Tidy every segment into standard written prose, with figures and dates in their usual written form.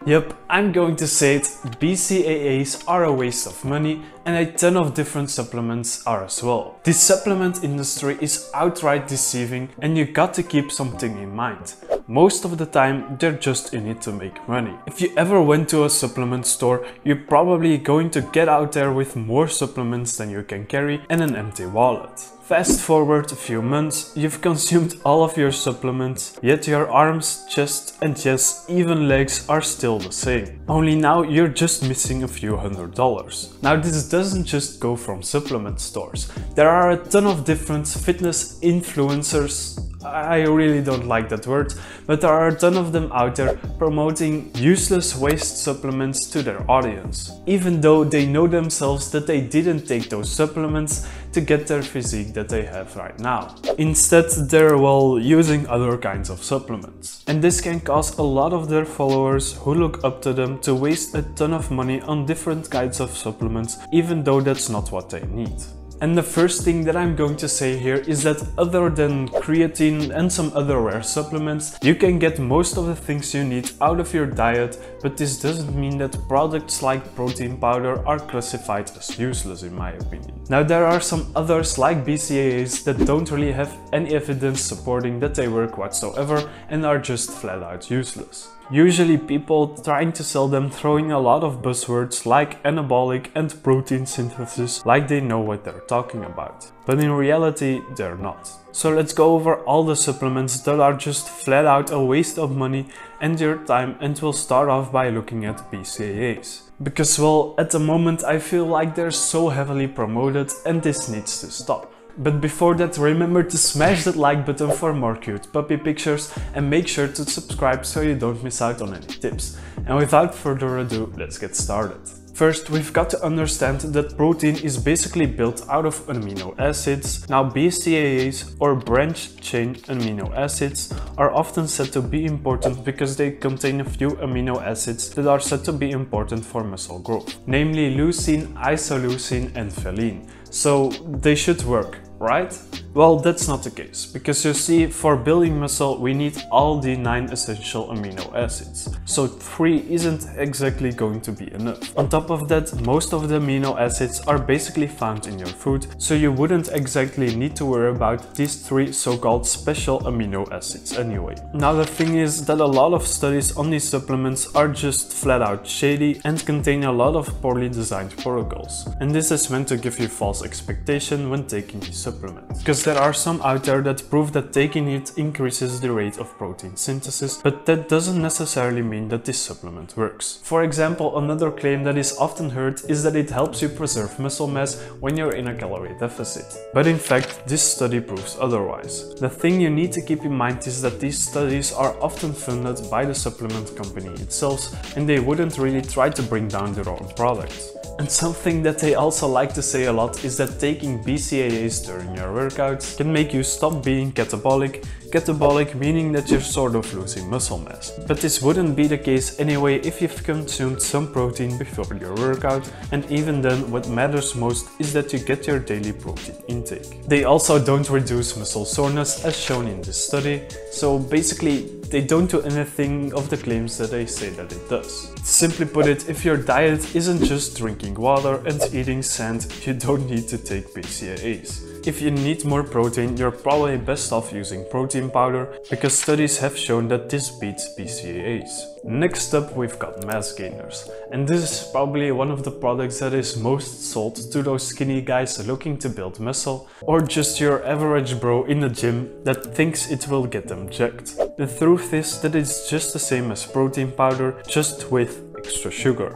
Yep, I'm going to say it, BCAAs are a waste of money and a ton of different supplements are as well. This supplement industry is outright deceiving and you got to keep something in mind. Most of the time they're just in it to make money. If you ever went to a supplement store, you're probably going to get out there with more supplements than you can carry and an empty wallet. Fast forward a few months, you've consumed all of your supplements, yet your arms, chest and yes, even legs are still the same. Only now you're just missing a few $100s. Now this doesn't just go from supplement stores. There are a ton of different fitness influencers. I really don't like that word, but there are a ton of them out there promoting useless waste supplements to their audience, even though they know themselves that they didn't take those supplements to get their physique that they have right now. Instead, they're using other kinds of supplements. And this can cause a lot of their followers who look up to them to waste a ton of money on different kinds of supplements, even though that's not what they need. And the first thing that I'm going to say here is that other than creatine and some other rare supplements, you can get most of the things you need out of your diet, but this doesn't mean that products like protein powder are classified as useless in my opinion. Now there are some others like BCAAs that don't really have any evidence supporting that they work whatsoever and are just flat out useless. Usually people trying to sell them throwing a lot of buzzwords like anabolic and protein synthesis like they know what they're talking about. But in reality they're not. So let's go over all the supplements that are just flat out a waste of money and your time, and we'll start off by looking at BCAAs. Because at the moment I feel like they're so heavily promoted and this needs to stop. But before that, remember to smash that like button for more cute puppy pictures and make sure to subscribe so you don't miss out on any tips. And without further ado, let's get started. First, we've got to understand that protein is basically built out of amino acids. Now BCAAs, or branched chain amino acids, are often said to be important because they contain a few amino acids that are said to be important for muscle growth, namely leucine, isoleucine and valine. So they should work, right? Well, that's not the case, because you see, for building muscle we need all the 9 essential amino acids, so 3 isn't exactly going to be enough. On top of that, most of the amino acids are basically found in your food, so you wouldn't exactly need to worry about these 3 so-called special amino acids anyway. Now the thing is that a lot of studies on these supplements are just flat out shady and contain a lot of poorly designed protocols, and this is meant to give you false expectation when taking these supplements. Because there are some out there that prove that taking it increases the rate of protein synthesis, but that doesn't necessarily mean that this supplement works. For example, another claim that is often heard is that it helps you preserve muscle mass when you're in a calorie deficit. But in fact, this study proves otherwise. The thing you need to keep in mind is that these studies are often funded by the supplement company itself, and they wouldn't really try to bring down their own product. And something that they also like to say a lot is that taking BCAAs during your workouts can make you stop being catabolic. Catabolic meaning that you're sort of losing muscle mass. But this wouldn't be the case anyway if you've consumed some protein before your workout, and even then what matters most is that you get your daily protein intake. They also don't reduce muscle soreness as shown in this study, so basically they don't do anything of the claims that they say that it does. Simply put it, if your diet isn't just drinking water and eating sand, you don't need to take BCAAs. If you need more protein, you're probably best off using protein powder, because studies have shown that this beats BCAAs. Next up, we've got mass gainers, and this is probably one of the products that is most sold to those skinny guys looking to build muscle, or just your average bro in the gym that thinks it will get them jacked. The truth is that it's just the same as protein powder, just with extra sugar.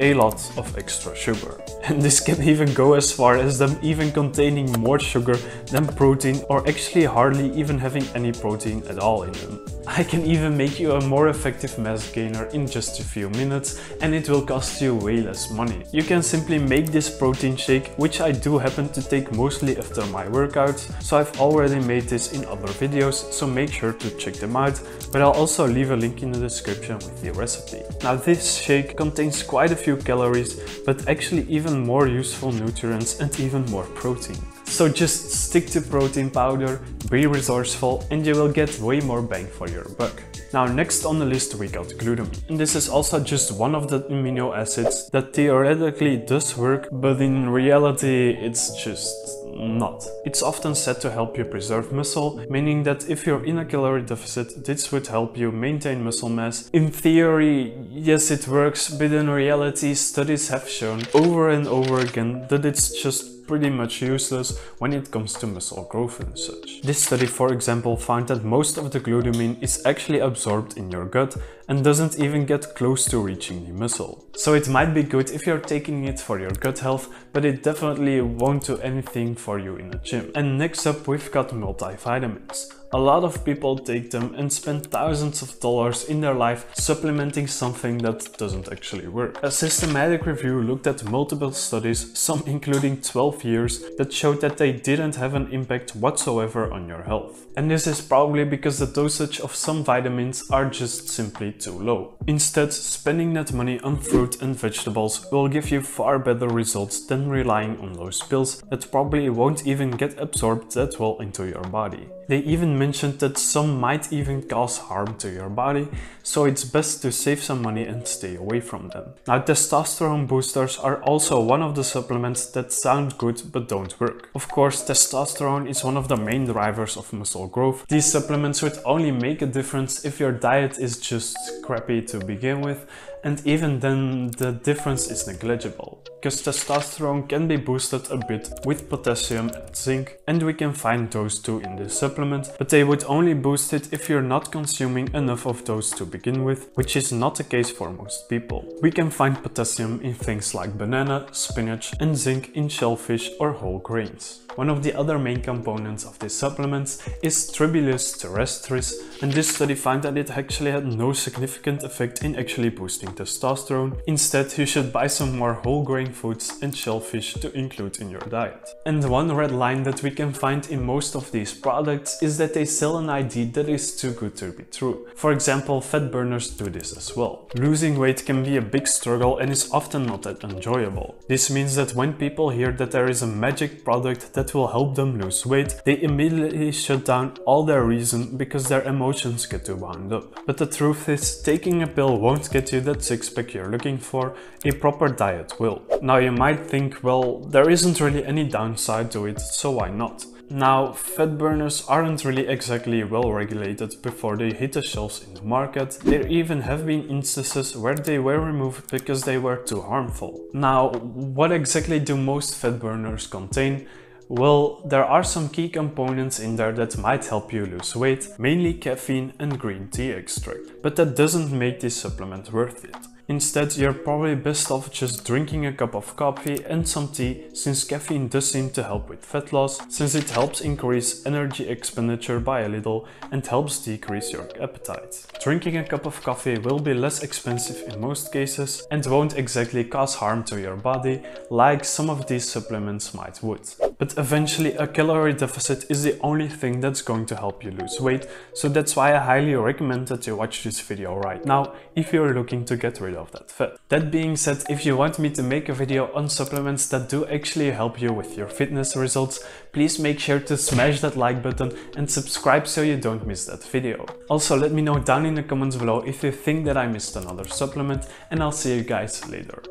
A lot of extra sugar. And this can even go as far as them even containing more sugar than protein, or actually hardly even having any protein at all in them. I can even make you a more effective mass gainer in just a few minutes, and it will cost you way less money. You can simply make this protein shake, which I do happen to take mostly after my workouts, so I've already made this in other videos, so make sure to check them out, but I'll also leave a link in the description with the recipe. Now this shake contains quite a few calories, but actually even more useful nutrients and even more protein. So just stick to protein powder, be resourceful, and you will get way more bang for your buck. Now next on the list we got glutamine. And this is also just one of the amino acids that theoretically does work, but in reality it's just not. It's often said to help you preserve muscle, meaning that if you're in a calorie deficit, this would help you maintain muscle mass. In theory, yes, it works, but in reality, studies have shown over and over again that it's just pretty much useless when it comes to muscle growth and such. This study, for example, found that most of the glutamine is actually absorbed in your gut and doesn't even get close to reaching the muscle. So it might be good if you're taking it for your gut health, but it definitely won't do anything for you in the gym. And next up we've got multivitamins. A lot of people take them and spend thousands of dollars in their life supplementing something that doesn't actually work. A systematic review looked at multiple studies, some including 12 years, that showed that they didn't have an impact whatsoever on your health. And this is probably because the dosage of some vitamins are just simply too low. Instead, spending that money on fruit and vegetables will give you far better results than relying on those pills that probably won't even get absorbed that well into your body. They even mentioned that some might even cause harm to your body, so it's best to save some money and stay away from them. Now, testosterone boosters are also one of the supplements that sound good but don't work. Of course, testosterone is one of the main drivers of muscle growth. These supplements would only make a difference if your diet is just crappy to begin with, and even then the difference is negligible, because testosterone can be boosted a bit with potassium and zinc, and we can find those two in this supplement, but they would only boost it if you're not consuming enough of those to begin with, which is not the case for most people. We can find potassium in things like banana, spinach, and zinc in shellfish or whole grains. One of the other main components of this supplement is Tribulus Terrestris, and this study found that it actually had no significant effect in actually boosting testosterone. Instead, you should buy some more whole grain foods and shellfish to include in your diet. And one red line that we can find in most of these products is that they sell an idea that is too good to be true. For example, fat burners do this as well. Losing weight can be a big struggle and is often not that enjoyable. This means that when people hear that there is a magic product that will help them lose weight, they immediately shut down all their reason because their emotions get too wound up. But the truth is, taking a pill won't get you that six-pack you're looking for, a proper diet will. Now you might think, well, there isn't really any downside to it, so why not? Now, fat burners aren't really exactly well regulated before they hit the shelves in the market. There even have been instances where they were removed because they were too harmful. Now, what exactly do most fat burners contain? Well, there are some key components in there that might help you lose weight, mainly caffeine and green tea extract, but that doesn't make this supplement worth it. Instead, you're probably best off just drinking a cup of coffee and some tea, since caffeine does seem to help with fat loss, since it helps increase energy expenditure by a little and helps decrease your appetite. Drinking a cup of coffee will be less expensive in most cases and won't exactly cause harm to your body like some of these supplements might would. But eventually a calorie deficit is the only thing that's going to help you lose weight, so that's why I highly recommend that you watch this video right now if you're looking to get rid of that fat. That being said, if you want me to make a video on supplements that do actually help you with your fitness results, please make sure to smash that like button and subscribe so you don't miss that video. Also, let me know down in the comments below if you think that I missed another supplement, and I'll see you guys later.